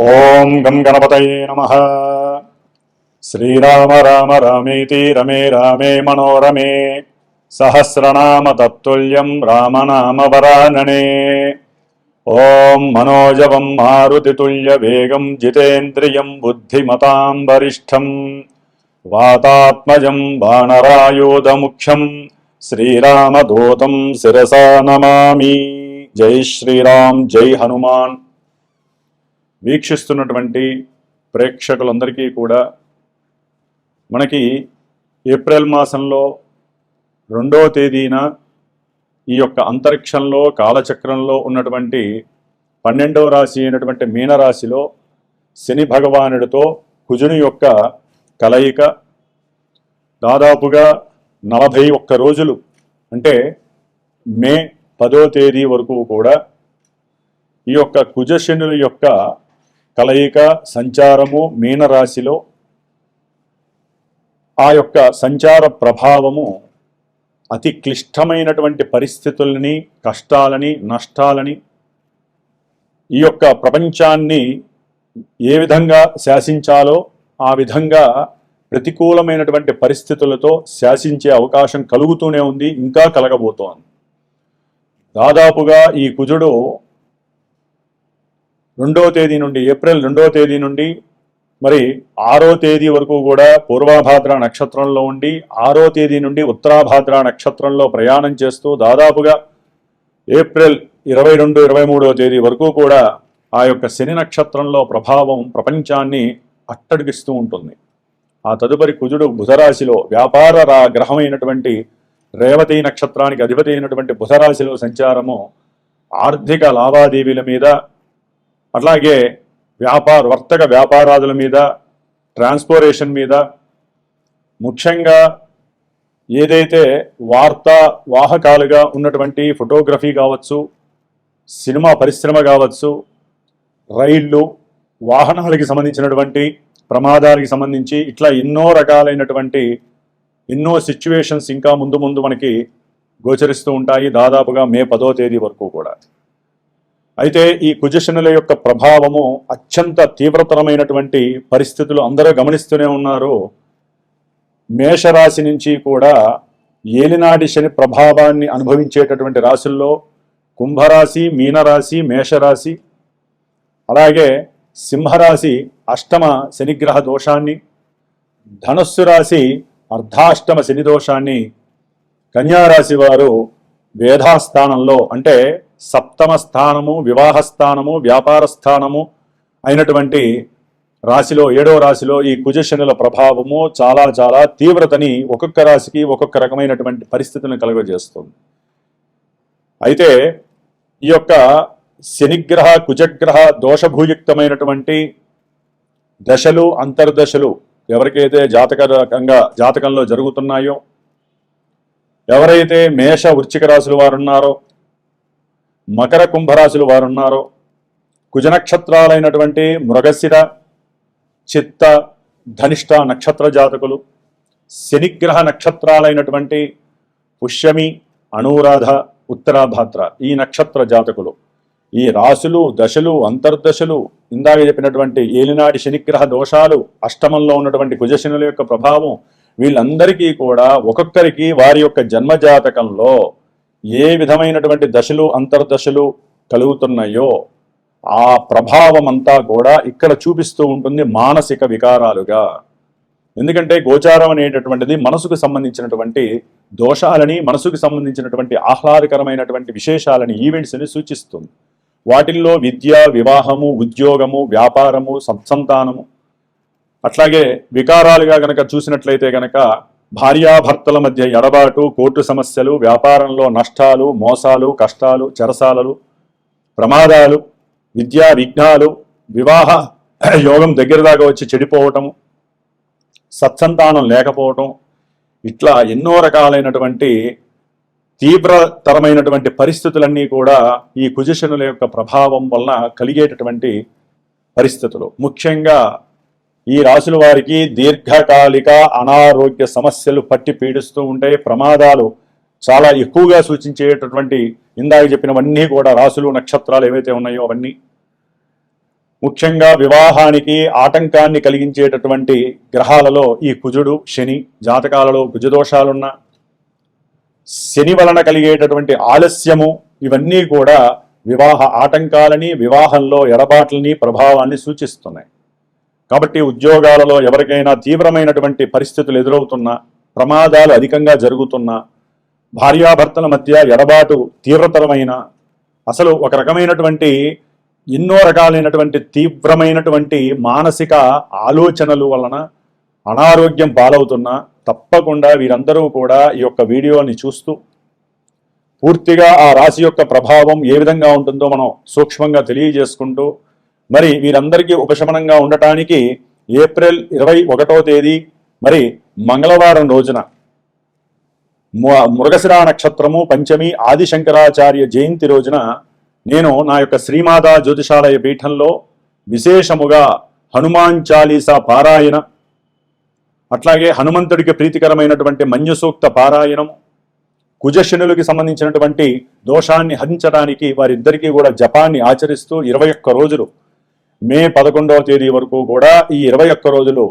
ఓం గం గణపతయే నమః. శ్రీరామ రామ రామేతి రమే రామే మనోరమే సహస్రనామ తత్తుల్యం రామనామ వరాననే. ఓం మనోజవం మారుతితుల్య వేగం జితేంద్రియం బుద్ధిమతాం వరిష్టం వాతాత్మజం వానరాయూధముఖ్యం శ్రీరామదూతం శిరసా నమామి. జై శ్రీరామ్, జై హనుమాన్. వీక్షిస్తున్నటువంటి ప్రేక్షకులందరికీ కూడా మనకి ఏప్రిల్ మాసంలో 2వ తేదీన ఈ యొక్క అంతరిక్షంలో కాలచక్రంలో ఉన్నటువంటి 12వ రాశి అయినటువంటి మీనరాశిలో శని భగవానుడితో కుజుని యొక్క కలయిక దాదాపుగా 41 రోజులు, అంటే మే 10వ తేదీ వరకు కూడా ఈ యొక్క కుజశనుల యొక్క కలయిక సంచారము మీనరాశిలో ఆ యొక్క సంచార ప్రభావము అతి క్లిష్టమైనటువంటి పరిస్థితుల్ని, కష్టాలని, నష్టాలని, ఈ యొక్క ప్రపంచాన్ని ఏ విధంగా శాసించాలో ఆ విధంగా ప్రతికూలమైనటువంటి పరిస్థితులతో శాసించే అవకాశం కలుగుతూనే ఉంది, ఇంకా కలగబోతోంది. దాదాపుగా ఈ కుజుడు 2వ తేదీ నుండి, ఏప్రిల్ 2వ తేదీ నుండి మరి 6వ తేదీ వరకు కూడా పూర్వభాద్ర నక్షత్రంలో ఉండి 6వ తేదీ నుండి ఉత్తరాభాద్ర నక్షత్రంలో ప్రయాణం చేస్తూ దాదాపుగా ఏప్రిల్ 22, 23వ తేదీ వరకు కూడా ఆ యొక్క శని నక్షత్రంలో ప్రభావం ప్రపంచాన్ని అట్టడిగిస్తూ ఉంటుంది. ఆ తదుపరి కుజుడు బుధరాశిలో వ్యాపార గ్రహమైనటువంటి రేవతి నక్షత్రానికి అధిపతి అయినటువంటి బుధరాశిలో సంచారము ఆర్థిక లావాదేవీల మీద, అట్లాగే వర్తక వ్యాపారాదుల మీద, ట్రాన్స్పోర్టేషన్ మీద, ముఖ్యంగా ఏదైతే వార్తా వాహకాలుగా ఉన్నటువంటి ఫోటోగ్రఫీ కావచ్చు, సినిమా పరిశ్రమ కావచ్చు, రైళ్ళు, వాహనాలకి సంబంధించినటువంటి ప్రమాదాలకి సంబంధించి ఇట్లా ఎన్నో రకాలైనటువంటి ఎన్నో సిచ్యువేషన్స్ ఇంకా ముందు ముందు మనకి గోచరిస్తూ ఉంటాయి, దాదాపుగా మే 10వ తేదీ వరకు కూడా. అయితే ఈ కుజశనుల యొక్క ప్రభావము అత్యంత తీవ్రతరమైనటువంటి పరిస్థితులు అందరూ గమనిస్తూనే ఉన్నారు. మేషరాశి నుంచి కూడా ఏలినాటి శని ప్రభావాన్ని అనుభవించేటటువంటి రాశుల్లో కుంభరాశి, మీనరాశి, మేషరాశి, అలాగే సింహరాశి అష్టమ శనిగ్రహ దోషాన్ని, ధనుస్సు రాశి అర్ధాష్టమ శని దోషాన్ని, కన్యారాశి వారు వేధాస్థానంలో అంటే సప్తమ స్థానము, వివాహ స్థానము, వ్యాపార స్థానము అయినటువంటి రాశిలో 7వ రాశిలో ఈ కుజశనుల ప్రభావము చాలా చాలా తీవ్రతని ఒక్కొక్క రాశికి ఒక్కొక్క రకమైనటువంటి పరిస్థితులను కలుగజేస్తుంది. అయితే ఈ యొక్క శనిగ్రహ కుజగ్రహ దోషభూయుక్తమైనటువంటి దశలు, అంతర్దశలు ఎవరికైతే జాతకంలో జరుగుతున్నాయో, ఎవరైతే మేష వృశ్చిక రాశుల వారు ఉన్నారో, మకర కుంభరాశులు వారున్నారో, కుజనక్షత్రాలైనటువంటి మృగశిర, చిత్త, ధనిష్ట నక్షత్ర జాతకులు, శనిగ్రహ నక్షత్రాలైనటువంటి పుష్యమి, అనురాధ, ఉత్తరాభాద్ర ఈ నక్షత్ర జాతకులు, ఈ రాశులు, దశలు, అంతర్దశలు, ఇందాక చెప్పినటువంటి ఏలినాటి శనిగ్రహ దోషాలు, అష్టమంలో ఉన్నటువంటి కుజశనుల యొక్క ప్రభావం, వీళ్ళందరికీ కూడా ఒక్కొక్కరికి వారి యొక్క జన్మజాతకంలో ఏ విధమైనటువంటి దశలు, అంతర్దశలు కలుగుతున్నాయో ఆ ప్రభావం అంతా కూడా ఇక్కడ చూపిస్తూ ఉంటుంది మానసిక వికారాలుగా. ఎందుకంటే గోచారం అనేటటువంటిది మనసుకు సంబంధించినటువంటి దోషాలని, మనసుకు సంబంధించినటువంటి ఆహ్లాదకరమైనటువంటి విశేషాలని, ఈవెంట్స్ని సూచిస్తుంది. వాటిల్లో విద్య, వివాహము, ఉద్యోగము, వ్యాపారము, సత్సంతానము, అట్లాగే వికారాలుగా గనక చూసినట్లయితే గనక భార్యాభర్తల మధ్య ఎడబాటు, కోర్టు సమస్యలు, వ్యాపారంలో నష్టాలు, మోసాలు, కష్టాలు, చెరసాలలు, ప్రమాదాలు, విద్యా విఘ్నాలు, వివాహ యోగం దగ్గర దాకా వచ్చి చెడిపోవటము, సత్సంతానం లేకపోవటం, ఇట్లా ఎన్నో రకాలైనటువంటి తీవ్రతరమైనటువంటి పరిస్థితులన్నీ కూడా ఈ కుజశనుల యొక్క ప్రభావం వలన కలిగేటటువంటి పరిస్థితులు. ముఖ్యంగా ఈ రాశుల వారికి దీర్ఘకాలిక అనారోగ్య సమస్యలు పట్టి పీడిస్తూ ఉంటాయి. ప్రమాదాలు చాలా ఎక్కువగా సూచించేటటువంటి ఇందాక చెప్పినవన్నీ కూడా రాశులు, నక్షత్రాలు ఏవైతే ఉన్నాయో అవన్నీ ముఖ్యంగా వివాహానికి ఆటంకాన్ని కలిగించేటటువంటి గ్రహాలలో ఈ కుజుడు, శని, జాతకాలలో కుజదోషాలున్న, శని వలన కలిగేటటువంటి ఆలస్యము, ఇవన్నీ కూడా వివాహ ఆటంకాలని, వివాహంలో ఎడబాట్లని, ప్రభావాన్ని సూచిస్తున్నాయి. కాబట్టి ఉద్యోగాలలో ఎవరికైనా తీవ్రమైనటువంటి పరిస్థితులు ఎదురవుతున్నా, ప్రమాదాలు అధికంగా జరుగుతున్నా, భార్యాభర్తల మధ్య ఎడబాటు తీవ్రతరమైన, అసలు ఒక రకమైనటువంటి ఎన్నో రకాలైనటువంటి తీవ్రమైనటువంటి మానసిక ఆలోచనలు వలన అనారోగ్యం పాలవుతున్నా, తప్పకుండా వీరందరూ కూడా ఈ యొక్క వీడియోని చూస్తూ పూర్తిగా ఆ రాశి యొక్క ప్రభావం ఏ విధంగా ఉంటుందో మనం సూక్ష్మంగా తెలియజేసుకుంటూ, మరి వీరందరికీ ఉపశమనంగా ఉండటానికి ఏప్రిల్ 21వ తేదీ మరి మంగళవారం రోజున మృగశిర నక్షత్రము, పంచమి, ఆదిశంకరాచార్య జయంతి రోజున నేను నా యొక్క శ్రీమాతా జ్యోతిషాలయ పీఠంలో విశేషముగా హనుమాన్ చాలీసా పారాయణ, అట్లాగే హనుమంతుడికి ప్రీతికరమైనటువంటి మన్యుసూక్త పారాయణం, కుజశనులకి సంబంధించినటువంటి దోషాన్ని హరించడానికి వారిద్దరికీ కూడా జపాన్ని ఆచరిస్తూ 21 రోజులు, మే 11వ తేదీ వరకు కూడా ఈ 21 రోజులు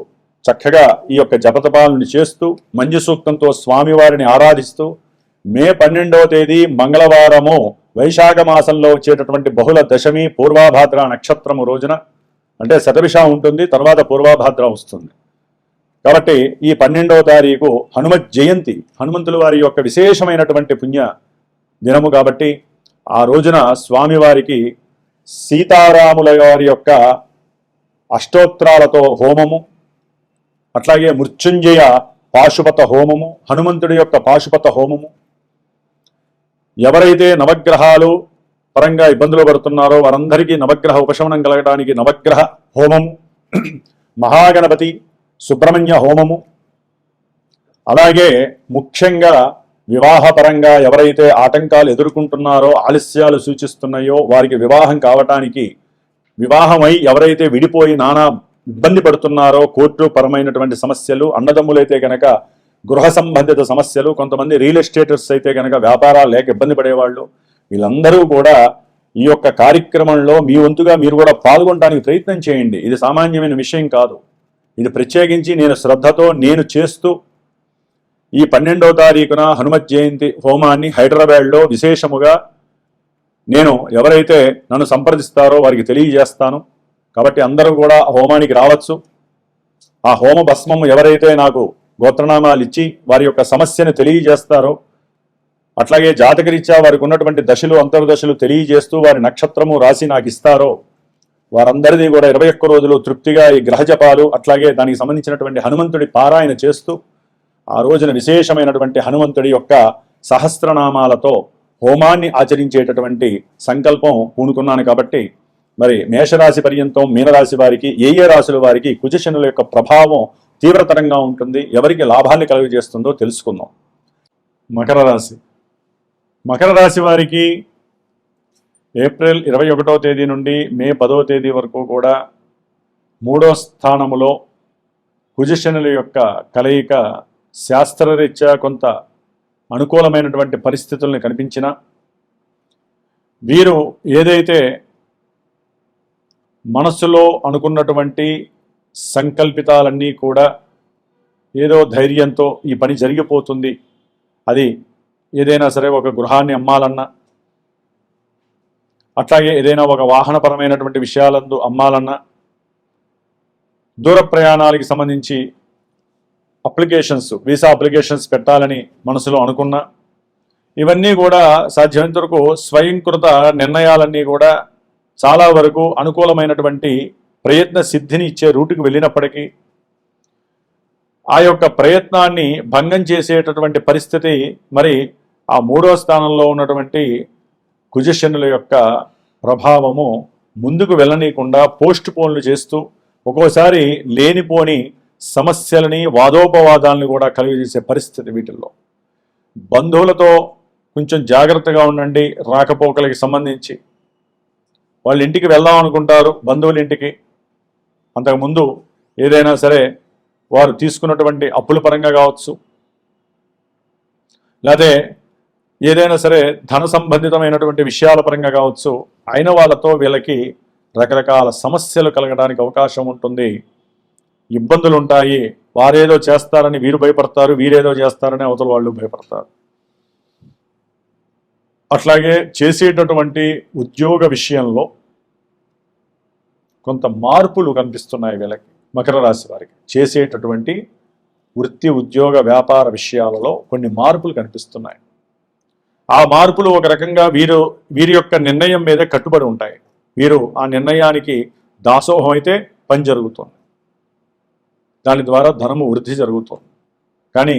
చక్కగా ఈ యొక్క జపతపాలను చేస్తూ మంజుసూక్తంతో స్వామివారిని ఆరాధిస్తూ, మే 12వ తేదీ మంగళవారము వైశాఖ మాసంలో వచ్చేటటువంటి బహుళ దశమి పూర్వాభాద్ర నక్షత్రము రోజున, అంటే శతభిష ఉంటుంది, తర్వాత పూర్వాభాద్ర వస్తుంది. కాబట్టి ఈ 12వ తారీఖు హనుమత్ జయంతి, హనుమంతుల వారి యొక్క విశేషమైనటువంటి పుణ్య దినము. కాబట్టి ఆ రోజున స్వామివారికి సీతారాముల వారి యొక్క అష్టోత్తరాలతో హోమము, అట్లాగే మృత్యుంజయ పాశుపత హోమము, హనుమంతుడి యొక్క పాశుపత హోమము, ఎవరైతే నవగ్రహాలు పరంగా ఇబ్బందులు పడుతున్నారో వారందరికీ నవగ్రహ ఉపశమనం కలగడానికి నవగ్రహ హోమము, మహాగణపతి సుబ్రహ్మణ్య హోమము, అలాగే ముఖ్యంగా వివాహపరంగా ఎవరైతే ఆటంకాలు ఎదుర్కొంటున్నారో, ఆలస్యాలు సూచిస్తున్నాయో వారికి వివాహం కావటానికి, వివాహమై ఎవరైతే విడిపోయి నానా ఇబ్బంది పడుతున్నారో, కోర్టు పరమైనటువంటి సమస్యలు, అన్నదమ్ములైతే కనుక గృహ సంబంధిత సమస్యలు, కొంతమంది రియల్ ఎస్టేటర్స్ అయితే కనుక వ్యాపారాలు లేక ఇబ్బంది పడేవాళ్ళు, వీళ్ళందరూ కూడా ఈ యొక్క కార్యక్రమంలో మీ వంతుగా మీరు కూడా పాల్గొనడానికి ప్రయత్నం చేయండి. ఇది సామాన్యమైన విషయం కాదు. ఇది ప్రత్యేకించి నేను శ్రద్ధతో నేను చేస్తూ ఈ 12వ తారీఖున హనుమత్ జయంతి హోమాన్ని హైదరాబాద్లో విశేషముగా నేను ఎవరైతే నన్ను సంప్రదిస్తారో వారికి తెలియజేస్తాను. కాబట్టి అందరూ కూడా హోమానికి రావచ్చు. ఆ హోమ భస్మము ఎవరైతే నాకు గోత్రనామాలు ఇచ్చి వారి యొక్క సమస్యను తెలియజేస్తారో, అట్లాగే జాతకరీత్యా వారికి ఉన్నటువంటి దశలు అంతర్దశలు తెలియజేస్తూ వారి నక్షత్రము రాసి నాకు ఇస్తారో, వారందరిది కూడా 21 రోజులు తృప్తిగా ఈ గ్రహ జపాలు, అట్లాగే దానికి సంబంధించినటువంటి హనుమంతుడి పారాయణ చేస్తూ ఆ రోజున విశేషమైనటువంటి హనుమంతుడి యొక్క సహస్రనామాలతో హోమాన్ని ఆచరించేటటువంటి సంకల్పం పూనుకున్నాను. కాబట్టి మరి మేషరాశి పర్యంతం మీనరాశి వారికి, ఏ రాశుల వారికి కుజశనుల యొక్క ప్రభావం తీవ్రతరంగా ఉంటుంది, ఎవరికి లాభాన్ని కలుగజేస్తుందో తెలుసుకుందాం. మకర రాశి. మకర రాశి వారికి ఏప్రిల్ 21వ తేదీ నుండి మే 10వ తేదీ వరకు కూడా 3వ స్థానములో కుజశనుల యొక్క కలయిక శాస్త్రరీత్యా కొంత అనుకూలమైనటువంటి పరిస్థితుల్ని కనిపించిన, వీరు ఏదైతే మనస్సులో అనుకున్నటువంటి సంకల్పితాలన్నీ కూడా ఏదో ధైర్యంతో ఈ పని జరిగిపోతుంది, అది ఏదైనా సరే ఒక గృహాన్ని అమ్మాలన్నా, అట్లాగే ఏదైనా ఒక వాహనపరమైనటువంటి విషయాలందు అమ్మాలన్నా, దూర ప్రయాణాలకి సంబంధించి అప్లికేషన్స్, వీసా అప్లికేషన్స్ పెట్టాలని మనసులో అనుకున్నా, ఇవన్నీ కూడా సాధ్యమైనంత వరకు స్వయంకృత నిర్ణయాలన్నీ కూడా చాలా వరకు అనుకూలమైనటువంటి ప్రయత్న సిద్ధిని ఇచ్చే రూటుకు వెళ్ళినప్పటికీ ఆ యొక్క ప్రయత్నాన్ని భంగం చేసేటటువంటి పరిస్థితి మరి ఆ 3వ స్థానంలో ఉన్నటువంటి కుజశనుల యొక్క ప్రభావము ముందుకు వెళ్ళనీయకుండా పోస్ట్ పోన్లు చేస్తూ ఒక్కోసారి లేనిపోని సమస్యలని, వాదోపవాదాలను కూడా కలిగజేసే పరిస్థితి వీటిల్లో. బంధువులతో కొంచెం జాగ్రత్తగా ఉండండి. రాకపోకలకి సంబంధించి వాళ్ళ ఇంటికి వెళ్దాం అనుకుంటారు, బంధువుల ఇంటికి, అంతకుముందు ఏదైనా సరే వారు తీసుకున్నటువంటి అప్పుల పరంగా కావచ్చు, లేకపోతే ఏదైనా సరే ధన సంబంధితమైనటువంటి విషయాల పరంగా కావచ్చు, అయిన వాళ్ళతో వీళ్ళకి రకరకాల సమస్యలు కలగడానికి అవకాశం ఉంటుంది, ఇబ్బందులు ఉంటాయి. వారేదో చేస్తారని వీరు భయపడతారు, వీరేదో చేస్తారని అవతల వాళ్ళు భయపడతారు. అట్లాగే చేసేటటువంటి ఉద్యోగ విషయంలో కొంత మార్పులు కనిపిస్తున్నాయి వీళ్ళకి, మకర రాశి వారికి. చేసేటటువంటి వృత్తి ఉద్యోగ వ్యాపార విషయాలలో కొన్ని మార్పులు కనిపిస్తున్నాయి. ఆ మార్పులు ఒక రకంగా వీరి యొక్క నిర్ణయం మీద కట్టుబడి ఉంటాయి. వీరు ఆ నిర్ణయానికి దాసోహం అయితే పని జరుగుతుంది, దాని ద్వారా ధనము వృద్ధి జరుగుతుంది. కానీ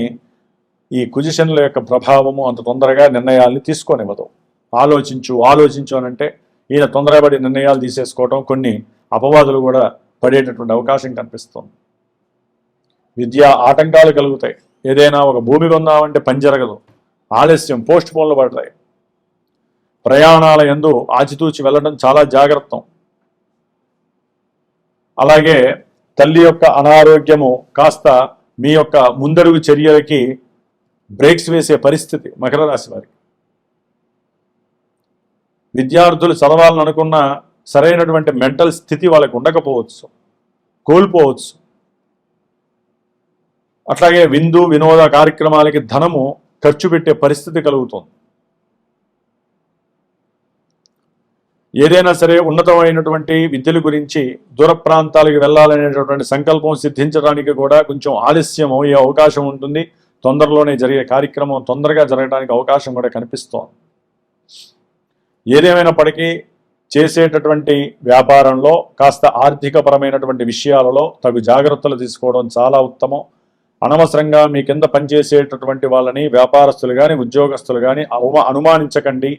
ఈ కుజిషన్ల యొక్క ప్రభావము అంత తొందరగా నిర్ణయాల్ని తీసుకోనివ్వదు. ఆలోచించు అనంటే ఈయన తొందరపడి నిర్ణయాలు తీసేసుకోవటం, కొన్ని అపవాదులు కూడా పడేటటువంటి అవకాశం కనిపిస్తుంది. విద్యా ఆటంకాలు కలుగుతాయి. ఏదైనా ఒక భూమి కొందామంటే పని జరగదు, ఆలస్యం, పోస్ట్ పోన్లు పడతాయి. ప్రయాణాల యందు ఆచితూచి వెళ్ళడం చాలా జాగ్రత్త. అలాగే తల్లి యొక్క అనారోగ్యము కాస్త మీ యొక్క ముందడుగు చర్యలకి బ్రేక్స్ వేసే పరిస్థితి మకర రాశి వారికి. విద్యార్థులు చదవాలని అనుకున్న సరైనటువంటి మెంటల్ స్థితి వాళ్ళకి ఉండకపోవచ్చు, కోల్పోవచ్చు. అట్లాగే విందు వినోద కార్యక్రమాలకి ధనము ఖర్చు పెట్టే పరిస్థితి కలుగుతుంది. ఏదైనా సరే ఉన్నతమైనటువంటి విద్యల గురించి దూర ప్రాంతాలకు వెళ్ళాలనేటటువంటి సంకల్పం సిద్ధించడానికి కూడా కొంచెం ఆలస్యం అయ్యే అవకాశం ఉంటుంది. తొందరలోనే జరిగే కార్యక్రమం తొందరగా జరగడానికి అవకాశం కూడా కనిపిస్తోంది. ఏదేమైనప్పటికీ చేసేటటువంటి వ్యాపారంలో కాస్త ఆర్థికపరమైనటువంటి విషయాలలో తగు జాగ్రత్తలు తీసుకోవడం చాలా ఉత్తమం. అనవసరంగా మీ కింద పనిచేసేటటువంటి వాళ్ళని, వ్యాపారస్తులు కానీ ఉద్యోగస్తులు కానీ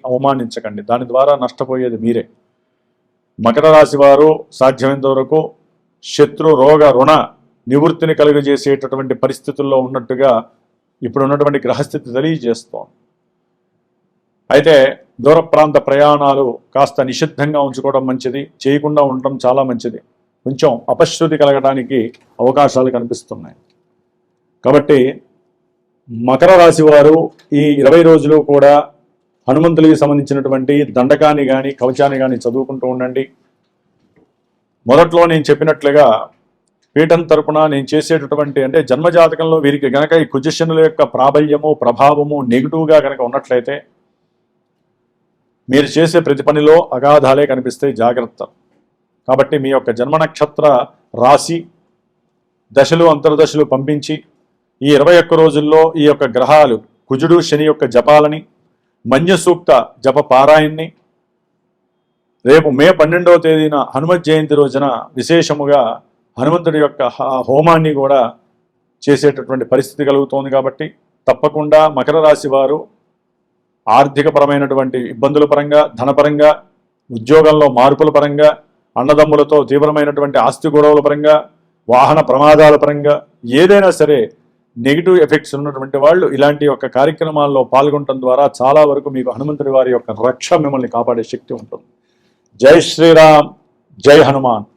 అవమానించకండి. దాని ద్వారా నష్టపోయేది మీరే. మకర రాశి వారు సాధ్యమైనంత వరకు శత్రు రోగ రుణ నివృత్తిని కలుగజేసేటటువంటి పరిస్థితుల్లో ఉన్నట్టుగా ఇప్పుడు ఉన్నటువంటి గ్రహస్థితి తెలియజేస్తోంది. అయితే దూర ప్రాంత ప్రయాణాలు కాస్త నిషిద్ధంగా ఉంచుకోవడం మంచిది, చేయకుండా ఉండటం చాలా మంచిది. కొంచెం అపశృతి కలగడానికి అవకాశాలు కనిపిస్తున్నాయి. కాబట్టి మకర రాశి వారు ఈ 20 రోజులు కూడా హనుమంతుడికి సంబంధించినటువంటి దండకాన్ని కానీ కవచాన్ని కానీ చదువుకుంటూ ఉండండి. మొదట్లో నేను చెప్పినట్లుగా పీఠం తరపున నేను చేసేటటువంటి అంటే జన్మజాతకంలో వీరికి గనక ఈ కుజశనుల యొక్క ప్రాబల్యము ప్రభావము నెగిటివ్గా కనుక ఉన్నట్లయితే మీరు చేసే ప్రతి పనిలో అగాధాలే కనిపిస్తాయి, జాగ్రత్త. కాబట్టి మీ యొక్క జన్మ నక్షత్ర రాశి దశలు అంతర్దశలు పంపించి ఈ 21 రోజుల్లో ఈ యొక్క గ్రహాలు కుజుడు శని యొక్క జపాలని, మన్య సూక్త జప పారాయణని, రేపు మే 12వ తేదీన హనుమత్ జయంతి రోజున విశేషముగా హనుమంతుడి యొక్క హోమాన్ని కూడా చేసేటటువంటి పరిస్థితి కలుగుతోంది. కాబట్టి తప్పకుండా మకర రాశి వారు ఆర్థికపరమైనటువంటి ఇబ్బందుల పరంగా, ధనపరంగా, ఉద్యోగంలో మార్పుల పరంగా, అన్నదమ్ములతో తీవ్రమైనటువంటి ఆస్తి గొడవల పరంగా, వాహన ప్రమాదాల పరంగా ఏదైనా సరే నెగిటివ్ ఎఫెక్ట్స్ ఉన్నటువంటి వాళ్ళు ఇలాంటి యొక్క కార్యక్రమాల్లో పాల్గొనడం ద్వారా చాలా వరకు మీకు హనుమంతుడి వారి యొక్క రక్ష మిమ్మల్ని కాపాడే శక్తి ఉంటుంది. జై శ్రీరామ్, జై హనుమాన్.